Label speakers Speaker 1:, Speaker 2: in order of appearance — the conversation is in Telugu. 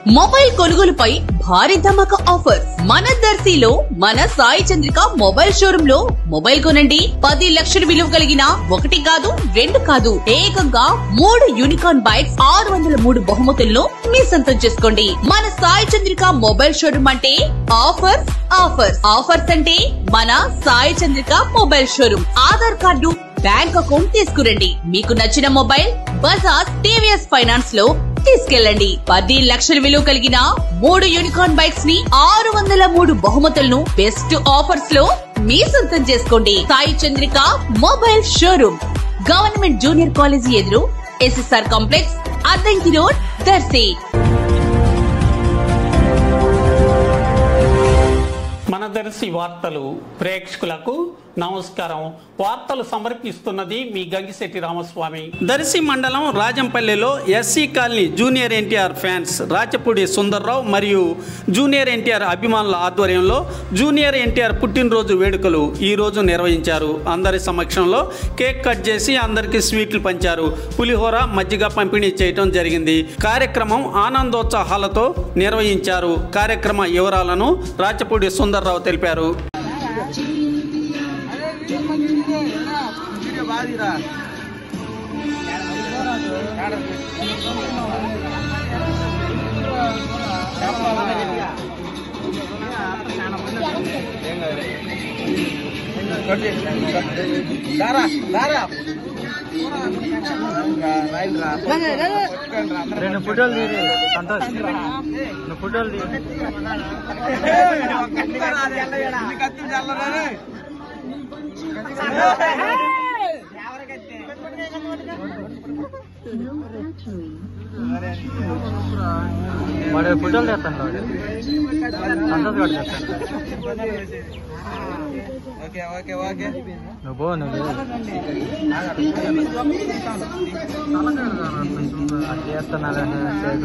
Speaker 1: మొబైల్ కొనుగోలుపై భారీ ధమాకా ఆఫర్ మన దర్శిలో మన సాయి చంద్రిక మొబైల్ షోరూమ్ లో మొబైల్ కొనండి 10 లక్షల విలువ కలిగిన 1 కాదు 2 కాదు ఏకంగా 3 యూనికార్న్ బైక్స్ 603 బహుమతులను మీ సొంతం చేసుకోండి। మన సాయి చంద్రిక మొబైల్ షోరూమ్ అంటే ఆఫర్స్ ఆఫర్స్ ఆఫర్స్ అంటే మన Sai Chandrika mobile showroom. Aadhaar card bank account తీసుకురండి, మీకు నచ్చిన మొబైల్ బజాజ్ టీవీఎస్ ఫైనాన్స్ లో తీసుకెళ్ళండి। 10 లక్షల విలువ కలిగిన 3 యూనికార్న్ బైక్స్ ని 603 బహుమతులను బెస్ట్ ఆఫర్స్ లో మీ సొంతం చేసుకోండి। Sai Chandrika mobile showroom, government junior college ఎదురు, SSR complex, Addanki road, Darsi.
Speaker 2: మన దర్శి వార్తలు ప్రేక్షకులకు నమస్కారం। వార్తలు సమర్పిస్తున్నది మీ గంగిశెట్టి రామస్వామి। దర్శి మండలం రాజంపల్లిలో SC colony junior NTR fans Rachapudi Sundarrao మరియు జూనియర్ ఎన్టీఆర్ అభిమానుల ఆధ్వర్యంలో జూనియర్ ఎన్టీఆర్ పుట్టినరోజు వేడుకలు ఈ రోజు నిర్వహించారు। అందరి సమక్షంలో కేక్ కట్ చేసి అందరికీ స్వీట్లు పంచారు, పులిహోర మజ్జిగ పంపిణీ చేయడం జరిగింది। కార్యక్రమం ఆనందోత్సాహాలతో నిర్వహించారు। కార్యక్రమ వివరాలను రాచపూడి సుందర్రావు తెలిపారు।
Speaker 3: రెండు ఫోటోలు తీరి సంతోష్, ఫోటోలు తీరి వాడు ఫోటోలు తెస్తాను, వాడు సంతోష్ కూడా తెస్తాను। నువ్వు నువ్వు చేస్తున్నా కేక్